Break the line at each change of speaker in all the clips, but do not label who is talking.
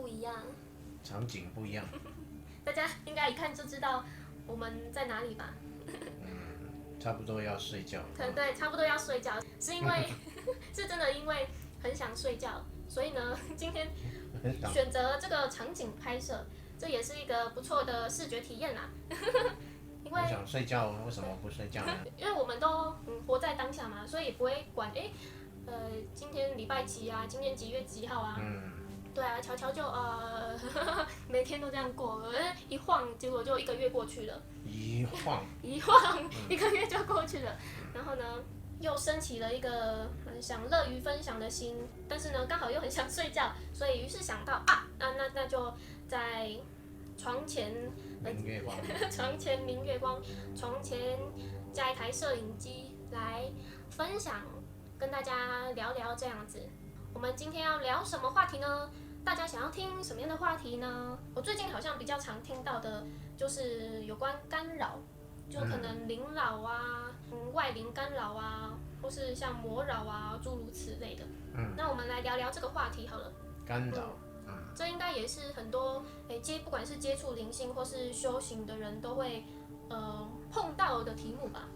不一样，
场景不一样。
大家应该一看就知道我们在哪里吧？
差不多要睡觉。
对，差不多要睡觉，是因为是真的因为很想睡觉，所以呢，今天选择这个场景拍摄，这也是一个不错的视觉体验啦。因为
我想睡觉，为什么不睡觉呢？
因为我们都活在当下嘛，所以不会管今天礼拜几啊，今天几月几号啊？对啊，悄悄就每天都这样过，一晃结果就1个月过去了。
一晃
1个月就过去了，然后呢，又升起了一个想乐于分享的心，但是呢，刚好又很想睡觉，所以于是想到那就在床前
明月光，
床前明月光，床前加一台摄影机来分享，跟大家聊聊这样子。我们今天要聊什么话题呢？大家想要听什么样的话题呢？我最近好像比较常听到的就是有关干扰，就可能灵扰啊、外灵干扰啊，或是像魔扰啊，诸如此类的。那我们来聊聊这个话题好了。
干扰。
这应该也是很多不管是接触灵性或是修行的人都会碰到的题目吧。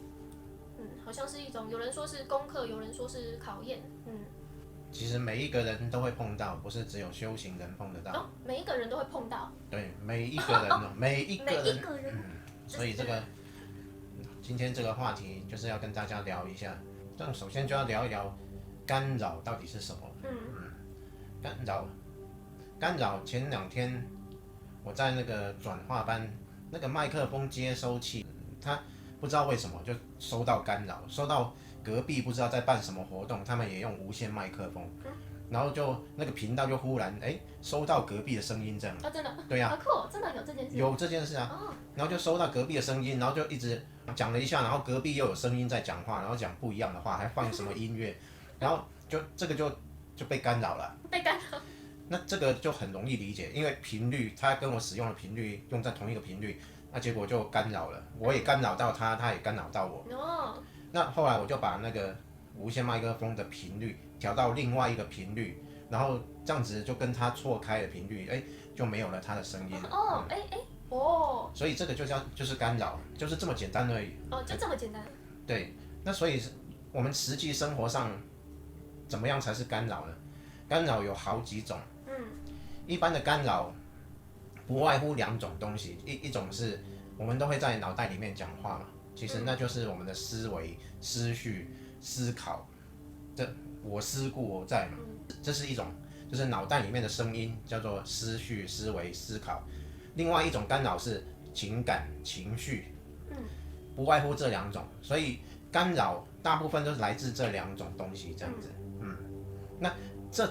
好像是一种，有人说是功课，有人说是考验。
其实每一个人都会碰到，不是只有修行人碰得到。
每一个人都会碰到。
对，每一个人每一个人。所以今天这个话题就是要跟大家聊一下。但首先就要聊一聊干扰到底是什么。干扰前2天我在那个转化班，那个麦克风接收器，它不知道为什么就收到干扰，收到隔壁不知道在办什么活动，他们也用无线麦克风，然后就那个频道就忽然收到隔壁的声音这样。
真的？
对呀。
好酷，真的有这件事。
有这件事啊。然后就收到隔壁的声音，然后就一直讲了一下，然后隔壁又有声音在讲话，然后讲不一样的话，还放什么音乐，然后这个就被干扰了。
被干扰。
那这个就很容易理解，因为频率他跟我使用的频率用在同一个频率，那结果就干扰了，我也干扰到他，他也干扰到我。那后来我就把那个无线麦克风的频率调到另外一个频率，然后这样子就跟他错开的频率，就没有了他的声音。所以这个就是干扰，就是这么简单而已。
就这么简单。
对，那所以我们实际生活上怎么样才是干扰呢？干扰有好几种。一般的干扰不外乎2种东西，一种是我们都会在脑袋里面讲话嘛，其实那就是我们的思维、思绪、思考，我思故我在嘛，这是一种，就是脑袋里面的声音叫做思绪、思维、思考。另外一种干扰是情感、情绪，不外乎这2种，所以干扰大部分都是来自这2种东西这样子。那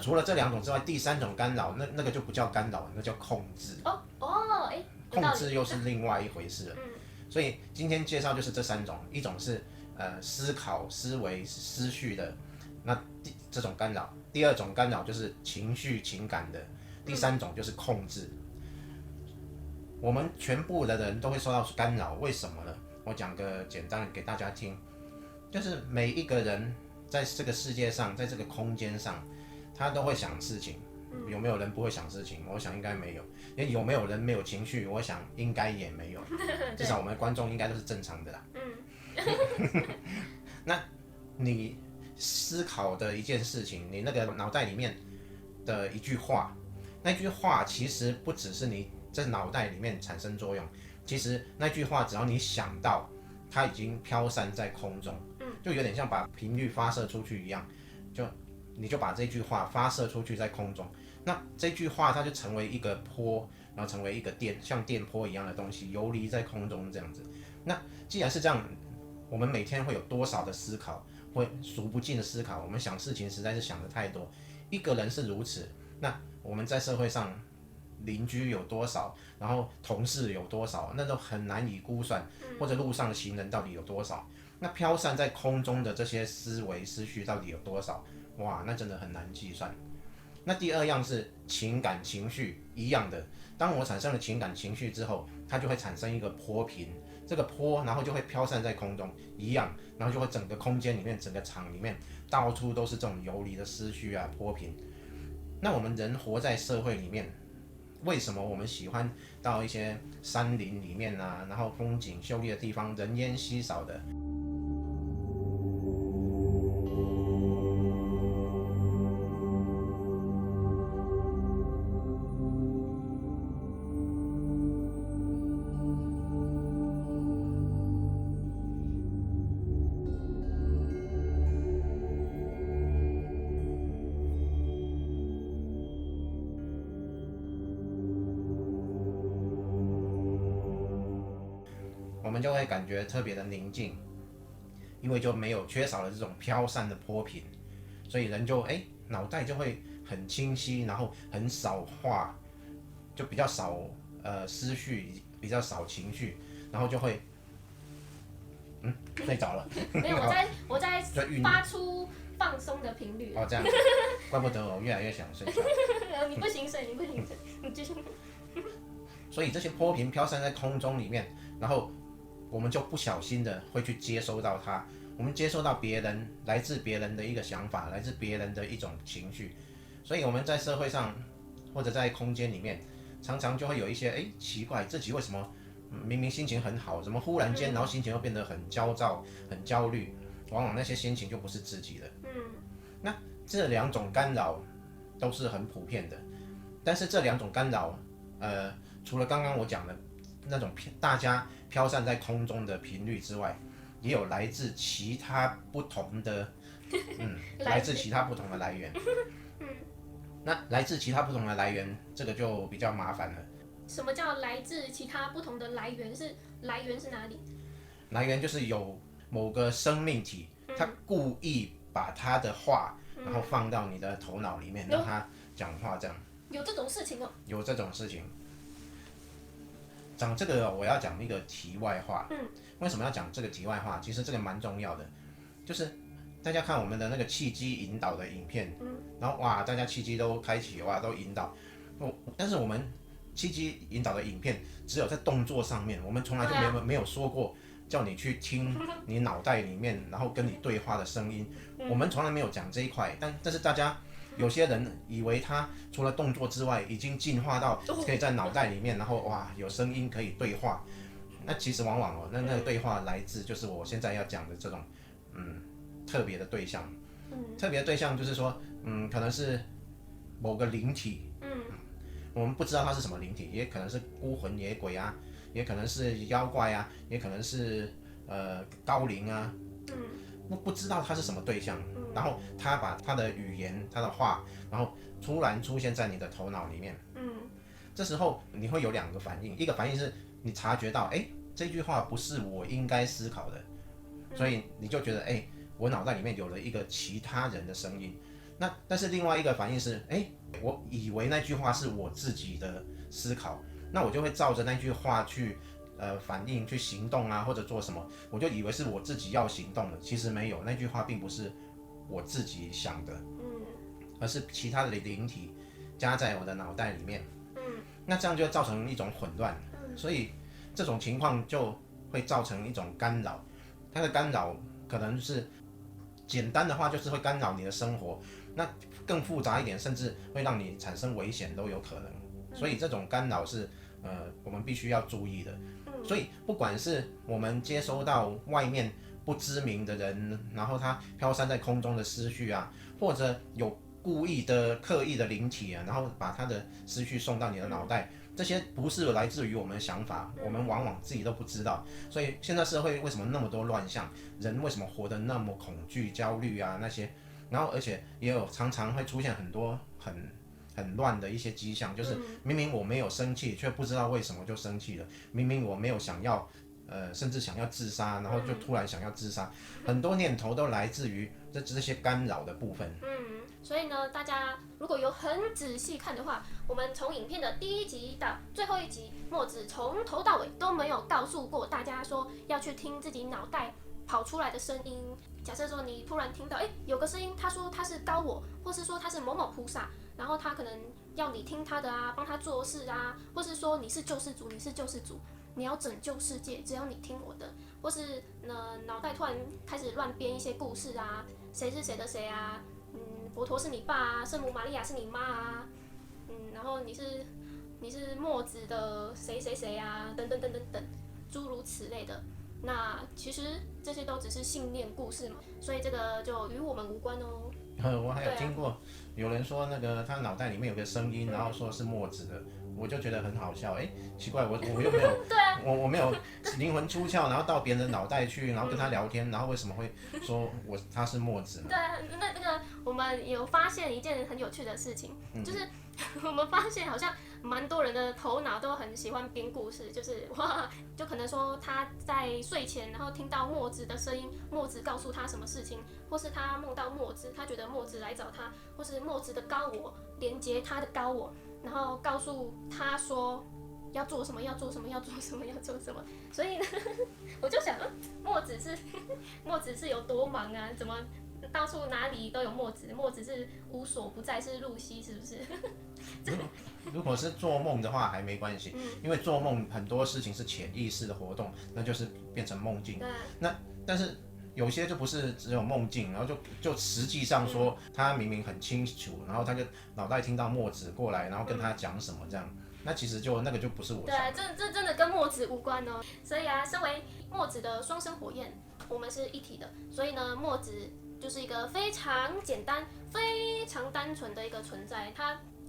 除了这2种之外，第3种干扰，那个就不叫干扰，那叫控制。控制又是另外一回事了。所以今天介绍就是这3种，一种是思考、思维、思绪的，那这种干扰；第2种干扰就是情绪、情感的；第3种就是控制。我们全部的人都会受到干扰，为什么呢？我讲个简单的给大家听，就是每一个人在这个世界上，在这个空间上，他都会想事情。有没有人不会想事情？我想应该没有。有没有人没有情绪？我想应该也没有。至少我们的观众应该都是正常的啦。那你思考的一件事情，你那个脑袋里面的一句话，那句话其实不只是你在脑袋里面产生作用，其实那句话只要你想到，它已经飘散在空中，就有点像把频率发射出去一样，你就把这句话发射出去在空中，那这句话它就成为一个波，然后成为一个像电波一样的东西游离在空中这样子。那既然是这样，我们每天会有多少的思考，会数不尽的思考，我们想事情实在是想的太多。一个人是如此，那我们在社会上邻居有多少，然后同事有多少，那都很难以估算，或者路上的行人到底有多少，那飘散在空中的这些思维思绪到底有多少，哇，那真的很难计算。那第2样是情感情绪，一样的，当我产生了情感情绪之后，它就会产生一个波频，这个波然后就会飘散在空中，一样，然后就会整个空间里面，整个场里面到处都是这种游离的思绪啊波频。那我们人活在社会里面，为什么我们喜欢到一些山林里面啊，然后风景秀丽的地方，人烟稀少的。我们就会感觉特别的宁静，因为就没有缺少了这种飘散的波频，所以人就脑袋就会很清晰，然后很少话，就比较少思绪，比较少情绪，然后就会睡着了。
没有，我在发出放松的频率。
哦，这样，怪不得我越来越想睡觉。
你不行睡，你继续。
所以这些波频飘散在空中里面，然后我们就不小心的会去接收到它，我们接收到别人来自别人的一个想法，来自别人的一种情绪，所以我们在社会上或者在空间里面，常常就会有一些奇怪，自己为什么明明心情很好，怎么忽然间然后心情又变得很焦躁、很焦虑，往往那些心情就不是自己的。那这两种干扰都是很普遍的，但是这两种干扰，除了刚刚我讲的那种大家飘散在空中的频率之外，也有来自其他不同的，来自其他不同的来源。那来自其他不同的来源，这个就比较麻烦了。
什么叫来自其他不同的来源？来源是哪里？
来源就是有某个生命体，他故意把他的话，然后放到你的头脑里面，让他讲话这样。
有这种事情哦？
有这种事情。讲这个我要讲一个题外话。为什么要讲这个题外话？其实这个蛮重要的，就是大家看我们的那个契机引导的影片，然后哇，大家契机都开启，哇，都引导。但是我们契机引导的影片只有在动作上面，我们从来就没有说过叫你去听你脑袋里面然后跟你对话的声音，我们从来没有讲这一块。但是大家有些人以为他除了动作之外，已经进化到可以在脑袋里面，然后哇有声音可以对话。那其实往往那个对话来自就是我现在要讲的这种特别的对象。特别的对象就是说可能是某个灵体。我们不知道它是什么灵体，也可能是孤魂野鬼啊，也可能是妖怪啊，也可能是高灵啊。不知道它是什么对象，然后他把他的语言、他的话，然后突然出现在你的头脑里面。这时候你会有两个反应，一个反应是你察觉到，这句话不是我应该思考的，所以你就觉得，我脑袋里面有了一个其他人的声音。但是另外一个反应是，我以为那句话是我自己的思考，那我就会照着那句话去反应、去行动啊，或者做什么，我就以为是我自己要行动的，其实没有，那句话并不是我自己想的，而是其他的灵体加在我的脑袋里面。那这样就会造成一种混乱，所以这种情况就会造成一种干扰。它的干扰可能是简单的话，就是会干扰你的生活。那更复杂一点，甚至会让你产生危险都有可能。所以这种干扰是我们必须要注意的。所以不管是我们接收到外面不知名的人，然后他飘散在空中的思绪啊，或者有故意的刻意的灵体啊，然后把他的思绪送到你的脑袋，这些不是来自于我们的想法，我们往往自己都不知道。所以现在社会为什么那么多乱象，人为什么活得那么恐惧、焦虑啊那些，然后而且也有常常会出现很多很乱的一些迹象，就是明明我没有生气，却不知道为什么就生气了；明明我没有想要甚至想要自杀，然后就突然想要自杀，很多念头都来自于这些干扰的部分。
所以呢，大家如果有很仔细看的话，我们从影片的第1集到最后1集，墨子从头到尾都没有告诉过大家说要去听自己脑袋跑出来的声音。假设说你突然听到，有个声音，他说他是高我，或是说他是某某菩萨，然后他可能要你听他的啊，帮他做事啊，或是说你是救世主，你是救世主，你要拯救世界，只要你听我的，或是脑袋突然开始乱编一些故事啊，谁是谁的谁啊。佛陀是你爸啊，圣母玛利亚是你妈啊，然后你是你是墨子的谁谁谁啊，等等等等等，诸如此类的。那其实这些都只是信念故事嘛，所以这个就与我们无关哦。
我还有听过有人说那个他脑袋里面有个声音，然后说是墨子的，我就觉得很好笑。奇怪，我又没有，
对啊，
我没有灵魂出窍，然后到别人的脑袋去，然后跟他聊天，然后为什么会说他是墨子呢？
对啊，那个我们有发现一件很有趣的事情，就是我们发现好像蛮多人的头脑都很喜欢编故事，就是哇，就可能说他在睡前，然后听到墨子的声音，墨子告诉他什么事情，或是他梦到墨子，他觉得墨子来找他，或是墨子的高我连接他的高我，然后告诉他说要做什么，要做什么，要做什么，要做什么。所以呢，我就想，墨子是有多忙啊？怎么到处哪里都有墨子？墨子是无所不在，是露西，是不是？
如果是做梦的话还没关系，因为做梦很多事情是潜意识的活动，那就是变成梦境。但是有些就不是只有梦境，然后就实际上说他明明很清楚，然后他就脑袋听到墨子过来，然后跟他讲什么这样，那其实那个就不是我想的。
对，这真的跟墨子无关哦。所以啊，身为墨子的双生火焰，我们是一体的，所以呢，墨子就是一个非常简单、非常单纯的一个存在，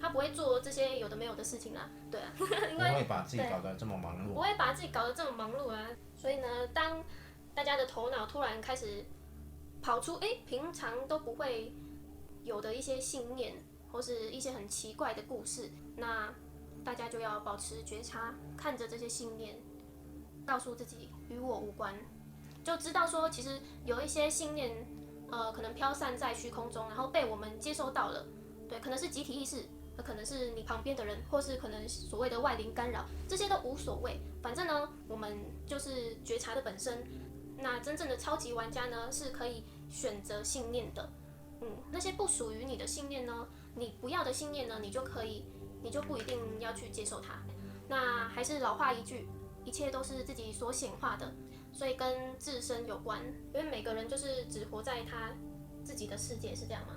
他不会做这些有的没有的事情啦，对啊，因为
不会把自己搞得这么忙碌，
不会把自己搞得这么忙碌啊。所以呢，当大家的头脑突然开始跑出平常都不会有的一些信念，或是一些很奇怪的故事，那大家就要保持觉察，看着这些信念，告诉自己与我无关，就知道说其实有一些信念，可能飘散在虚空中，然后被我们接收到了，对，可能是集体意识。可能是你旁边的人，或是可能所谓的外灵干扰，这些都无所谓。反正呢，我们就是觉察的本身。那真正的超级玩家呢，是可以选择信念的。那些不属于你的信念呢，你不要的信念呢，你就不一定要去接受它。那还是老话一句，一切都是自己所显化的，所以跟自身有关。因为每个人就是只活在他自己的世界，是这样吗？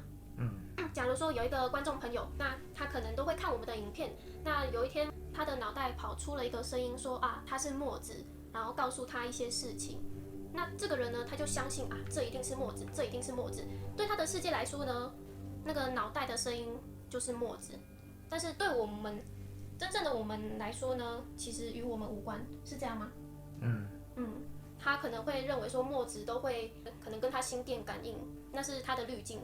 假如说有一个观众朋友，那他可能都会看我们的影片，那有一天他的脑袋跑出了一个声音说他是墨子，然后告诉他一些事情，那这个人呢，他就相信这一定是墨子，这一定是墨子。对他的世界来说呢，那个脑袋的声音就是墨子，但是对我们真正的我们来说呢，其实与我们无关，是这样吗？他可能会认为说墨子都会可能跟他心电感应，那是他的滤镜。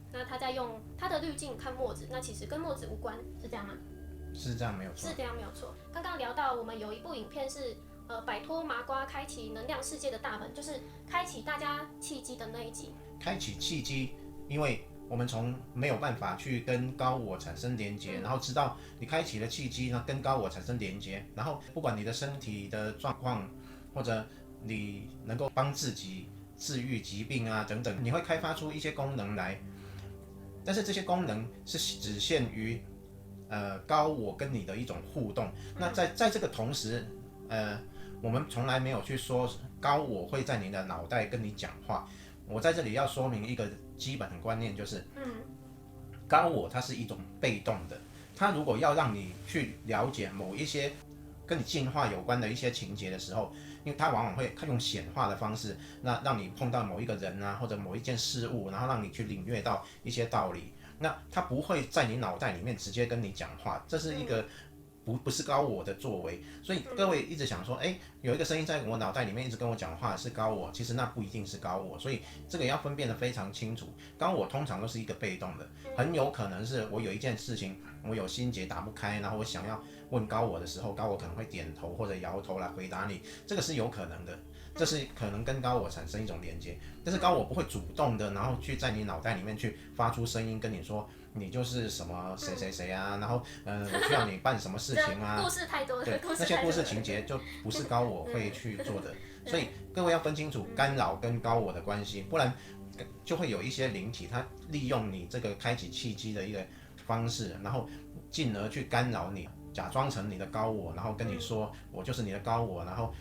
那他在用他的滤镜看墨子，那其实跟墨子无关，是这样吗？
是这样没有错。
是这样没有错。刚刚聊到我们有一部影片是摆脱麻瓜，开启能量世界的大门，就是开启大家契机的那一集。
开启契机，因为我们从没有办法去跟高我产生连接，然后直到你开启了契机呢，跟高我产生连接，然后不管你的身体的状况，或者你能够帮自己治愈疾病啊等等，你会开发出一些功能来。但是这些功能是只限于高我跟你的一种互动。那在这个同时，我们从来没有去说高我会在你的脑袋跟你讲话。我在这里要说明一个基本的观念，就是高我它是一种被动的，它如果要让你去了解某一些跟你进化有关的一些情节的时候，因为它往往会用显化的方式，那让你碰到某一个人啊，或者某一件事物，然后让你去领略到一些道理。那它不会在你脑袋里面直接跟你讲话，这是一个不是高我的作为。所以各位一直想说，有一个声音在我脑袋里面一直跟我讲话是高我，其实那不一定是高我。所以这个要分辨得非常清楚。高我通常都是一个被动的，很有可能是我有一件事情，我有心结打不开，然后我想要问高我的时候，高我可能会点头或者摇头来回答你，这个是有可能的。这是可能跟高我产生一种连接，但是高我不会主动的，然后去在你脑袋里面去发出声音跟你说你就是什么谁谁谁啊，然后我需要你办什么事情啊，
故事太多了，
对，那些故事情节就不是高我会去做的，所以各位要分清楚干扰跟高我的关系，不然就会有一些灵体它利用你这个开启契机的一个方式，然后进而去干扰你。假装成你的高我，然后跟你说我就是你的高我，然后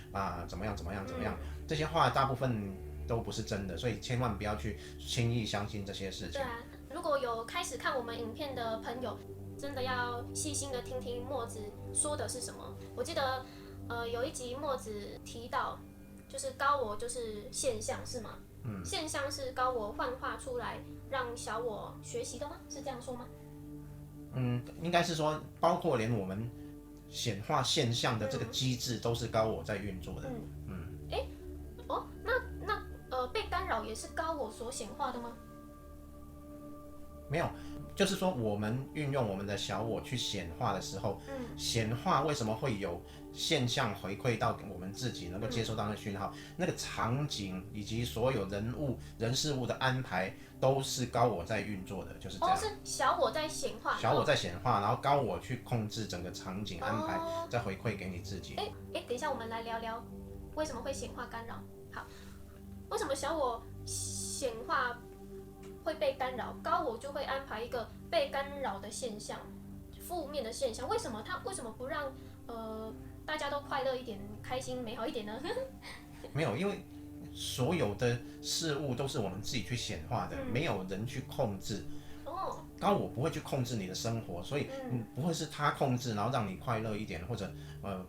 怎么样怎么样怎么样，这些话大部分都不是真的，所以千万不要去轻易相信这些事情。
对啊，如果有开始看我们影片的朋友，真的要细心的听听墨子说的是什么。我记得有一集墨子提到，就是高我就是现象，是吗？现象是高我幻化出来让小我学习的吗？是这样说吗？
应该是说，包括连我们显化现象的这个机制，都是高我在运作的。
那被干扰也是高我所显化的吗？
没有，就是说我们运用我们的小我去显化的时候，显化为什么会有现象回馈到我们自己，能够接收到那个讯号，那个场景以及所有人物、人事物的安排，都是高我在运作的，就是这样。
是小我在显化，
小我在显化，然后高我去控制整个场景安排，再回馈给你自己。
等一下，我们来聊聊为什么会显化干扰。好，为什么小我显化会被干扰，高我就会安排一个被干扰的现象，负面的现象？为什么他为什么不让大家都快乐一点、开心美好一点呢？
没有，因为所有的事物都是我们自己去显化的，没有人去控制。高我不会去控制你的生活，所以不会是他控制，然后让你快乐一点或者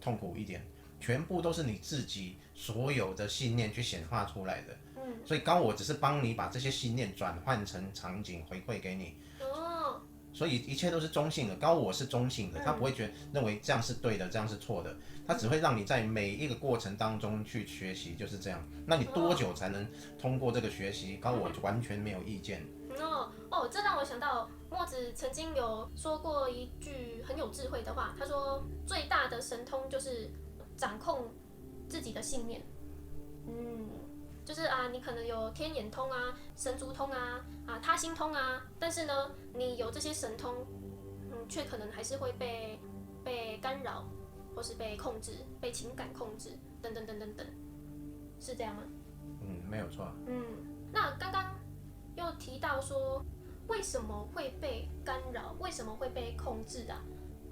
痛苦一点，全部都是你自己所有的信念去显化出来的。所以高我只是帮你把这些信念转换成场景回馈给你。所以一切都是中性的，高我是中性的，他不会认为这样是对的，这样是错的，他只会让你在每一个过程当中去学习，就是这样。那你多久才能通过这个学习？高我就完全没有意见。
这让我想到墨子曾经有说过一句很有智慧的话，他说最大的神通就是掌控自己的信念。就是你可能有天眼通啊、神足通啊、他心通啊，但是呢，你有这些神通，却可能还是会被干扰，或是被控制、被情感控制，等等等等等，是这样吗？
没有错。
那刚刚又提到说，为什么会被干扰？为什么会被控制啊？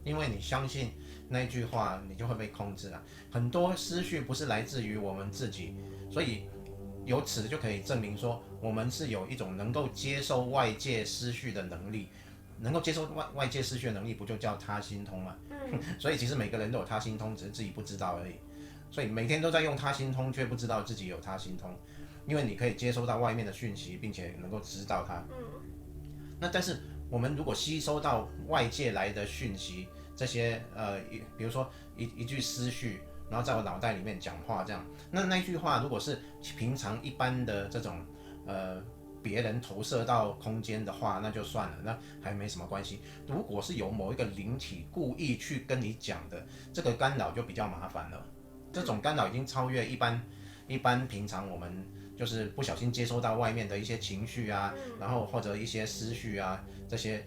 因为你相信那句话，你就会被控制啊。很多思绪不是来自于我们自己，所以由此就可以证明说，我们是有一种能够接受外界思绪的能力。能够接受外界思绪的能力，不就叫他心通吗？所以其实每个人都有他心通，只是自己不知道而已。所以每天都在用他心通，却不知道自己有他心通，因为你可以接收到外面的讯息，并且能够知道它。那但是我们如果吸收到外界来的讯息，这些比如说一句思绪，然后在我脑袋里面讲话这样，那句话如果是平常一般的这种别人投射到空间的话，那就算了，那还没什么关系。如果是有某一个灵体故意去跟你讲的，这个干扰就比较麻烦了。这种干扰已经超越一般平常我们就是不小心接收到外面的一些情绪啊，然后或者一些思绪啊，这些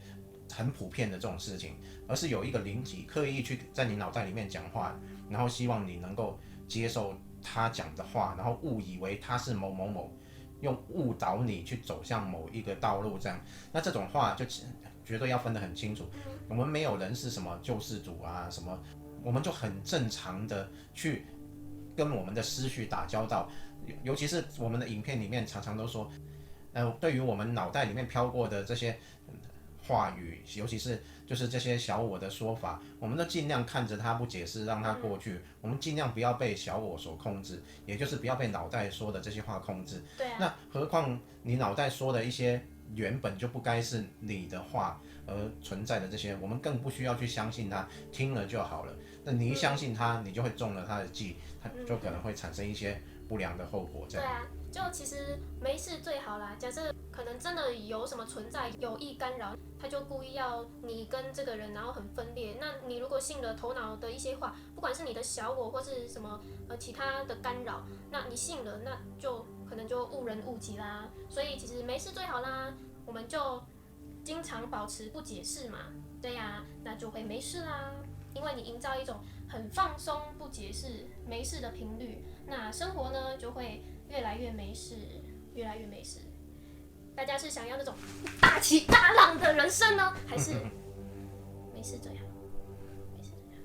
很普遍的这种事情，而是有一个灵体刻意去在你脑袋里面讲话，然后希望你能够接受他讲的话，然后误以为他是某某某，用误导你去走向某一个道路，这样，那这种话就绝对要分得很清楚。我们没有人是什么救世主啊，什么，我们就很正常的去跟我们的思绪打交道，尤其是我们的影片里面常常都说，对于我们脑袋里面飘过的这些话语，尤其是就是这些小我的说法，我们都尽量看着它不解释，让它过去。我们尽量不要被小我所控制，也就是不要被脑袋说的这些话控制。
对啊。
那何况你脑袋说的一些原本就不该是你的话而存在的这些，我们更不需要去相信它，听了就好了。那你一相信它，你就会中了它的计，它就可能会产生一些不良的后果。这样。
对啊，就其实没事最好啦。假设可能真的有什么存在有意干扰，他就故意要你跟这个人然后很分裂。那你如果信了头脑的一些话，不管是你的小我或是什么其他的干扰，那你信了，那就可能就误人误己啦。所以其实没事最好啦，我们就经常保持不解释嘛。对呀，那就会没事啦。因为你营造一种很放松、不解释、没事的频率，那生活呢就会越来越没事，越来越没事。大家是想要那种大起大浪的人生呢，还是没事最好？没事最好。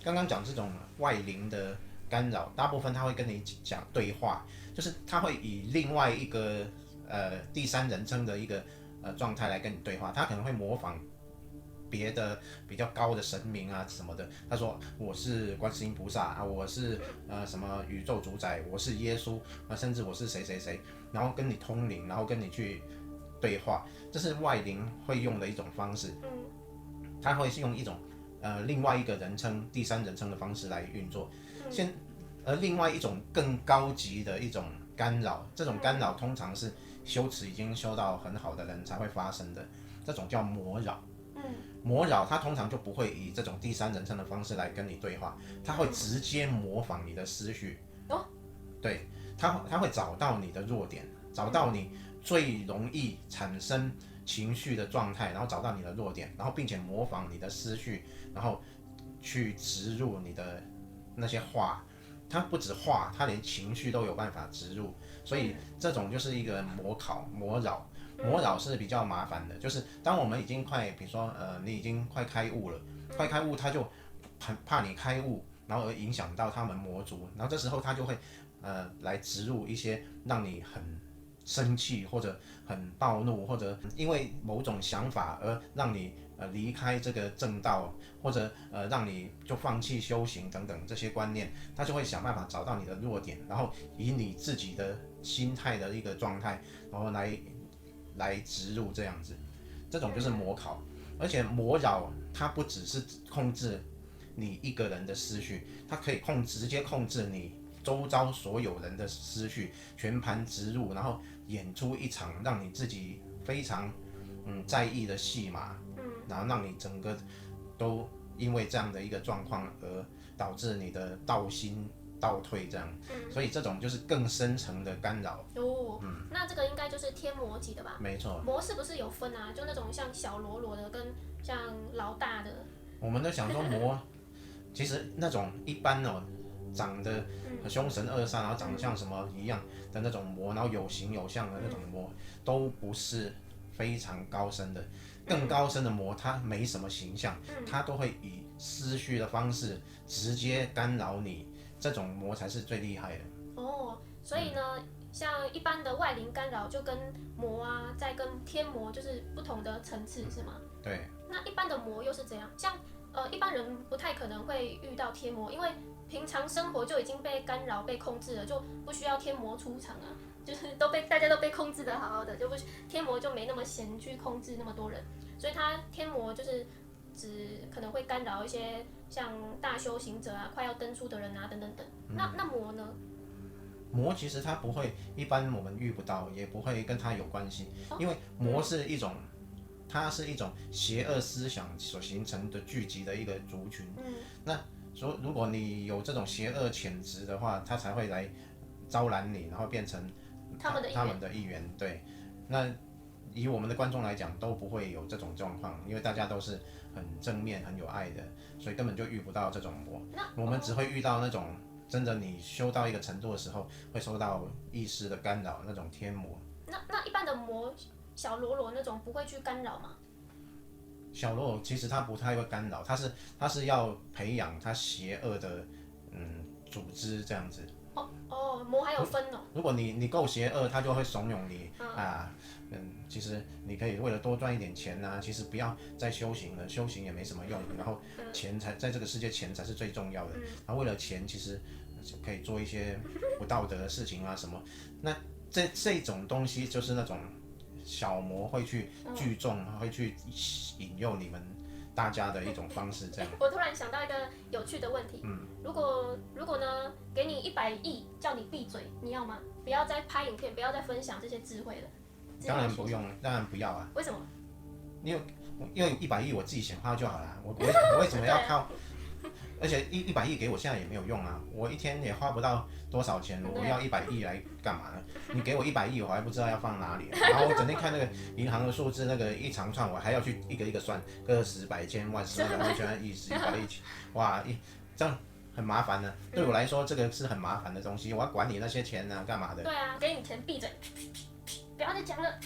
刚刚讲这种外灵的干扰，大部分他会跟你讲对话，就是他会以另外一个第三人称的一个状态来跟你对话，他可能会模仿别的比较高的神明啊什么的，他说我是观世音菩萨啊，我是什么宇宙主宰，我是耶稣啊，甚至我是谁谁谁，然后跟你通灵，然后跟你去对话，这是外灵会用的一种方式。他会是用一种另外一个人称、第三人称的方式来运作。而另外一种更高级的一种干扰，这种干扰通常是修持已经修到很好的人才会发生的，这种叫魔扰。魔扰它通常就不会以这种第三人称的方式来跟你对话，它会直接模仿你的思绪。对，它会找到你的弱点，找到你最容易产生情绪的状态，然后找到你的弱点，然后并且模仿你的思绪，然后去植入你的那些话。它不止话，它连情绪都有办法植入，所以这种就是一个魔扰。魔扰是比较麻烦的，就是当我们已经快，比如说你已经快开悟了，快开悟，他就很怕你开悟，然后而影响到他们魔族，然后这时候他就会来植入一些让你很生气或者很暴怒，或者因为某种想法而让你离开这个正道，或者让你就放弃修行等等这些观念，他就会想办法找到你的弱点，然后以你自己的心态的一个状态，然后来植入这样子，这种就是魔考。而且魔扰它不只是控制你一个人的思绪，它可以直接控制你周遭所有人的思绪，全盘植入，然后演出一场让你自己非常在意的戏码，然后让你整个都因为这样的一个状况而导致你的道心倒退这样，所以这种就是更深层的干扰。
那这个应该就是天魔级的吧？
没错。
魔是不是有分啊？就那种像小罗罗的跟像老大的。
我们都想说魔，其实那种一般长得凶神恶煞，然后长得像什么一样的那种魔，然后有形有相的那种魔，都不是非常高深的。更高深的魔，它没什么形象，它都会以思绪的方式直接干扰你，这种魔才是最厉害的。
所以呢，像一般的外灵干扰，就跟魔啊，再跟天魔就是不同的层次，是吗？
对。
那一般的魔又是怎样？像一般人不太可能会遇到天魔，因为平常生活就已经被干扰、被控制了，就不需要天魔出场啊。就是大家都被控制的好好的，就不天魔就没那么闲去控制那么多人，所以他天魔就是只可能会干扰一些像大修行者啊、快要登出的人啊等等等。那魔呢？
魔其实它不会，一般我们遇不到，也不会跟它有关系，因为魔是一种，它是一种邪恶思想所形成的聚集的一个族群。那如果你有这种邪恶潜质的话，它才会来招揽你，然后变成他们的一员。对，那以我们的观众来讲，都不会有这种状况，因为大家都是很正面、很有爱的，所以根本就遇不到这种魔。我们只会遇到那种真的你修到一个程度的时候，会受到意识的干扰那种天魔。
那一般的魔，小罗罗那种不会去干扰吗？
小罗罗其实他不太会干扰，他是要培养他邪恶的组织这样子。
魔还有分哦。
如果你够邪恶，他就会怂恿你其实你可以为了多赚一点钱啊，其实不要再修行了，修行也没什么用，然后钱才在这个世界钱才是最重要的。然后为了钱，其实可以做一些不道德的事情啊什么。那这种东西就是那种小魔会去聚众，会去引诱你们大家的一种方式，这样。
我突然想到一个有趣的问题，如果呢，给你100亿，叫你闭嘴，你要吗？不要再拍影片，不要再分享这些智慧了。
当然不用，当然不要啊。
为什么？
因为100亿我自己显化就好了，我为什么要靠？而且100亿给我现在也没有用啊，我一天也花不到多少钱，我要100亿来干嘛呢？你给我100亿，我还不知道要放哪里，然后我整天看那个银行的数字，那个一长串，我还要去一个一个算，个十百千万10万100亿100亿，哇，这样很麻烦呢。对我来说，这个是很麻烦的东西，我要管你那些钱啊，干嘛的？
对啊，给你钱闭嘴，不要再讲了，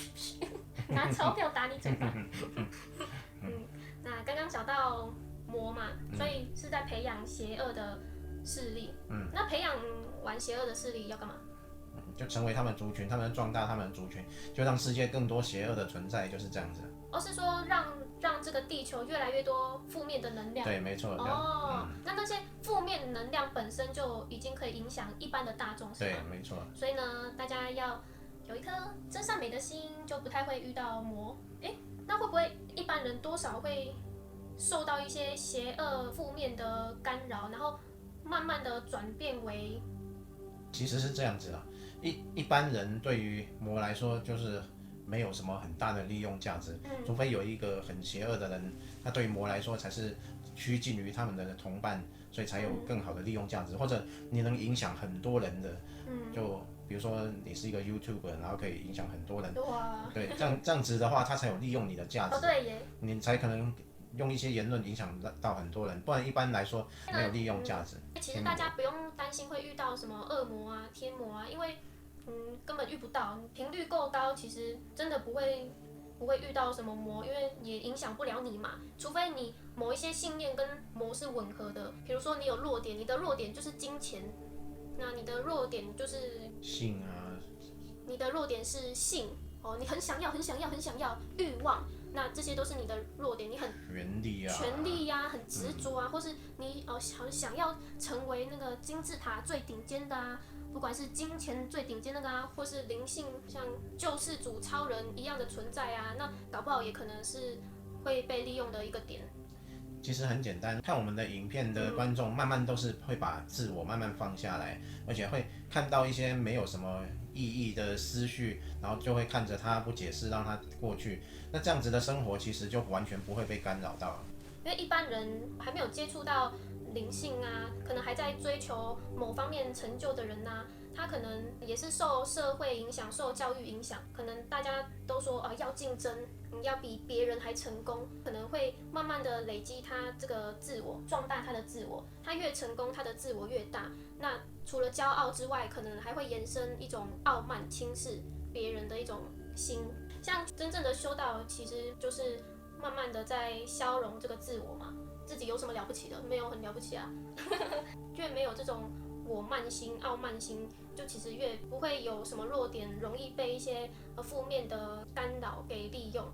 拿钞票打你嘴巴。那刚刚讲到魔嘛，所以是在培养邪恶的势力。那培养完邪恶的势力要干嘛？
就成为他们族群，他们壮大他们的族群，就让世界更多邪恶的存在，就是这样子。
是说让这个地球越来越多负面的能量。
对，没错。
那些负面能量本身就已经可以影响一般的大众，是吗？
对，没错。
所以呢，大家要有一颗真善美的心，就不太会遇到魔。那会不会一般人多少会受到一些邪恶负面的干扰，然后慢慢的转变为？
其实是这样子啦，一般人对于魔来说就是没有什么很大的利用价值，除非有一个很邪恶的人，他对于魔来说才是趋近于他们的同伴，所以才有更好的利用价值，或者你能影响很多人的，就比如说你是一个 YouTuber， 然后可以影响很多人，对，这样子的话，他才有利用你的价值，
对耶，
你才可能用一些言论影响到很多人，不然一般来说没有利用价值。
其实大家不用担心会遇到什么恶魔啊、天魔啊，因为根本遇不到，频率够高，其实真的不会遇到什么魔，因为也影响不了你嘛。除非你某一些信念跟魔是吻合的，比如说你有弱点，你的弱点就是金钱，那你的弱点就是
性啊，
你的弱点是性你很想要欲望。那这些都是你的弱点，你很权力呀，很执着啊，或是你想要成为那个金字塔最顶尖的啊，不管是金钱最顶尖那个啊，或是灵性像救世主、超人一样的存在啊，那搞不好也可能是会被利用的一个点。
其实很简单，看我们的影片的观众慢慢都是会把自我慢慢放下来，而且会看到一些没有什么意义的思绪，然后就会看着它不解释，让它过去。那这样子的生活其实就完全不会被干扰到。
因为一般人还没有接触到灵性啊，可能还在追求某方面成就的人啊，他可能也是受社会影响、受教育影响，可能大家都说要竞争，你要比别人还成功，可能会慢慢的累积他这个自我，壮大他的自我。他越成功，他的自我越大。那除了骄傲之外，可能还会延伸一种傲慢、轻视别人的一种心。像真正的修道，其实就是慢慢的在消融这个自我嘛。自己有什么了不起的？没有很了不起啊，越没有这种我慢心、傲慢心，就其实越不会有什么弱点，容易被一些负面的干扰给利用。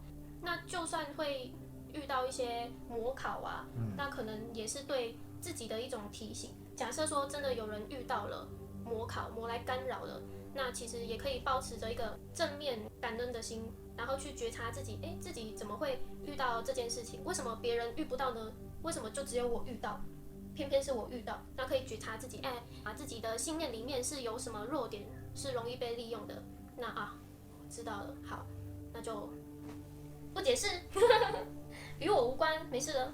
那就算会遇到一些魔考啊，那可能也是对自己的一种提醒。假设说真的有人遇到了魔考，魔来干扰了，那其实也可以保持着一个正面感恩的心，然后去觉察自己，自己怎么会遇到这件事情？为什么别人遇不到呢？为什么就只有我遇到？偏偏是我遇到，那可以觉察自己，自己的信念里面是有什么弱点是容易被利用的。那知道了，好，那就不解释，与我无关，没事了。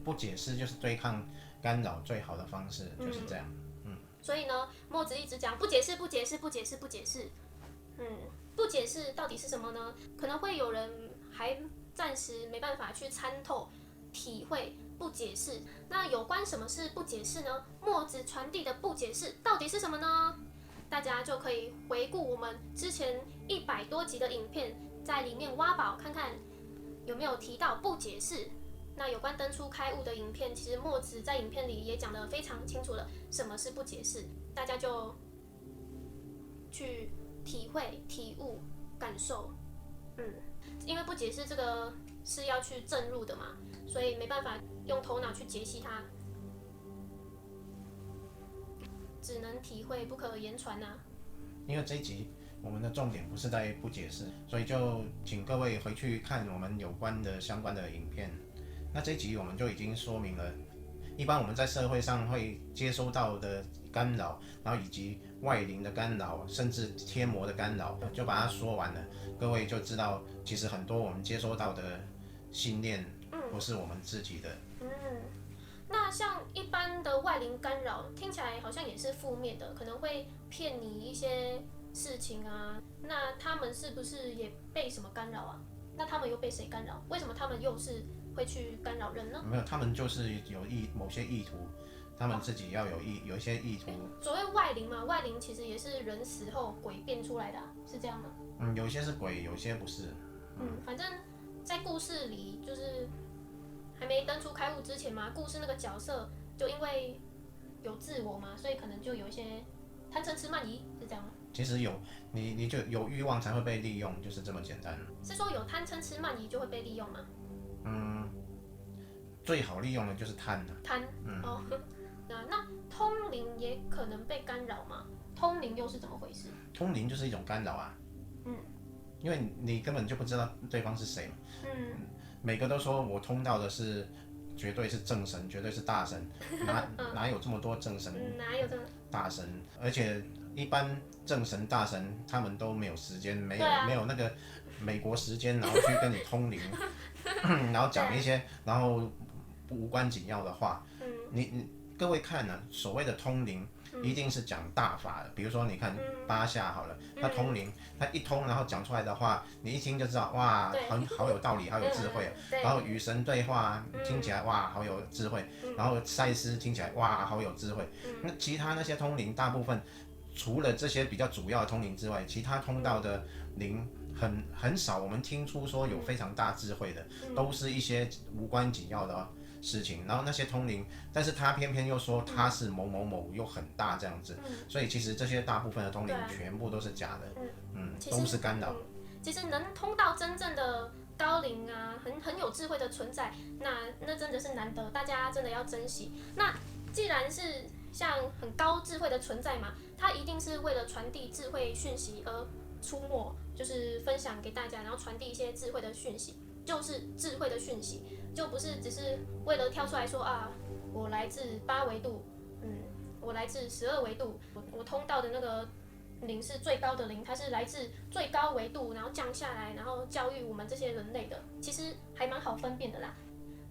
不解释就是对抗干扰最好的方式，就是这样。
所以呢，墨子一直讲不解释，不解释，不解释，不解释。不解释到底是什么呢？可能会有人还暂时没办法去参透、体会不解释。那有关什么是不解释呢？墨子传递的不解释到底是什么呢？大家就可以回顾我们之前100多集的影片，在里面挖宝看看有没有提到不解释。那有关登出开悟的影片，其实墨子在影片里也讲得非常清楚了，什么是不解释，大家就去体会、体悟、感受。因为不解释这个是要去证入的嘛，所以没办法用头脑去解析它，只能体会，不可言传啊。
因为这一集我们的重点不是在不解释，所以就请各位回去看我们有关的相关的影片。那这一集我们就已经说明了，一般我们在社会上会接收到的干扰，然后以及外灵的干扰，甚至天魔的干扰，就把它说完了。各位就知道，其实很多我们接收到的信念不是我们自己的。
那像一般的外灵干扰，听起来好像也是负面的，可能会骗你一些事情啊。那他们是不是也被什么干扰啊？那他们又被谁干扰？为什么他们又是会去干扰人呢？
没有，他们就是有某些意图，他们自己要有一些意图。
所谓外灵嘛，外灵其实也是人死后鬼变出来的是这样吗？
有些是鬼，有些不是。
反正在故事里就是还没登出开悟之前嘛，故事那个角色就因为有自我嘛，所以可能就有一些贪嗔痴慢疑是这样吗？
其实有你就有欲望才会被利用，就是这么简单。
是说有贪嗔痴慢疑就会被利用吗？
最好利用的就是贪了。
贪，哦，那通灵也可能被干扰吗？通灵又是怎么回事？
通灵就是一种干扰啊。因为你根本就不知道对方是谁嘛。每个都说我通到的是绝对是正神，绝对是大神，哪有这么多正神？
哪有这么
大神？而且一般正神大神他们都没有时间，没有那个美国时间，然后去跟你通灵，然后讲一些然后无关紧要的话。各位看呢，所谓的通灵一定是讲大法的，比如说你看八下好了，他通灵，他一通然后讲出来的话，你一听就知道哇，好有道理，好有智慧。然后与神对话听起来哇，好有智慧。然后赛斯听起来哇，好有智慧。那其他那些通灵，大部分除了这些比较主要的通灵之外，其他通道的灵很少，我们听出说有非常大智慧的，都是一些无关紧要的事情。然后那些通灵，但是他偏偏又说他是某某某又很大这样子，所以其实这些大部分的通灵全部都是假的，都是干扰。
其实能通到真正的高灵啊，很有智慧的存在，那真的是难得，大家真的要珍惜。那既然是像很高智慧的存在嘛，它一定是为了传递智慧讯息而出没，就是分享给大家，然后传递一些智慧的讯息，就是智慧的讯息，就不是只是为了跳出来说啊，我来自8维度，我来自12维度，我通到的那个灵是最高的灵，它是来自最高维度，然后降下来，然后教育我们这些人类的，其实还蛮好分辨的啦。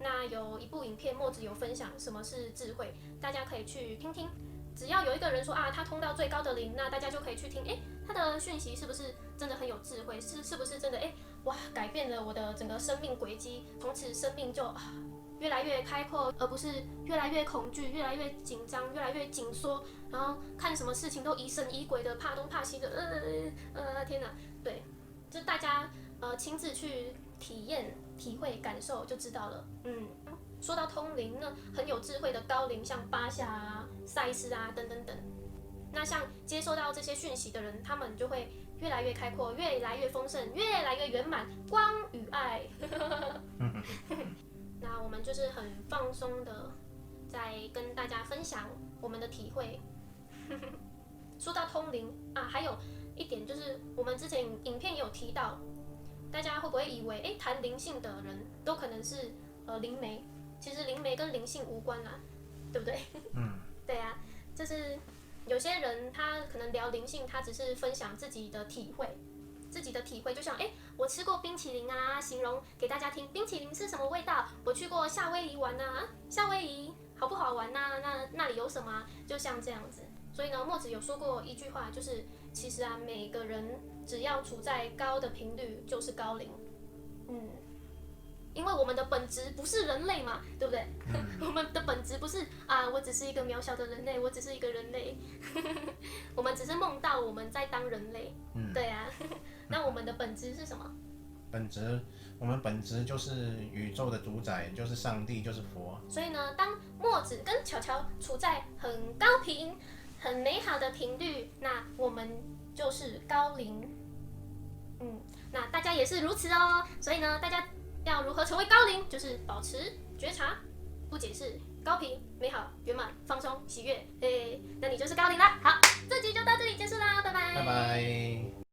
那有一部影片，墨子有分享什么是智慧，大家可以去听听。只要有一个人说啊，他通到最高的灵，那大家就可以去听，他的讯息是不是真的很有智慧？是不是真的哇，改变了我的整个生命轨迹，从此生命就越来越开阔，而不是越来越恐惧，越来越紧张，越来越紧缩，然后看什么事情都疑神疑鬼的，怕东怕西的，天哪！对，就大家亲自去体验、体会、感受就知道了。说到通灵，那很有智慧的高灵，像巴夏啊、赛斯啊等等等，那像接收到这些讯息的人，他们就会越来越开阔，越来越丰盛，越来越圆满，光与爱。那我们就是很放松的在跟大家分享我们的体会。说到通灵啊，还有一点就是我们之前影片也有提到，大家会不会以为谈灵性的人都可能是灵媒？其实灵媒跟灵性无关啦，对不对？对啊，就是有些人他可能聊灵性，他只是分享自己的体会，就像我吃过冰淇淋啊，形容给大家听，冰淇淋是什么味道？我去过夏威夷玩啊，夏威夷好不好玩啊？那里有什么啊？就像这样子。所以呢，墨子有说过一句话，就是其实啊，每个人只要处在高的频率，就是高灵。因为我们的本质不是人类嘛，对不对？我们的本质不是啊，我只是一个渺小的人类，我只是一个人类。我们只是梦到我们在当人类。对啊。那我们的本质是什么？
我们本质就是宇宙的主宰，就是上帝，就是佛。
所以呢，当墨子跟巧巧处在很高频、很美好的频率，那我们就是高灵。那大家也是如此哦。所以呢，大家要如何成为高灵？就是保持觉察，不解释，高频、美好、圆满、放松、喜悦。那你就是高灵啦。好，这集就到这里结束啦，拜拜。
拜拜。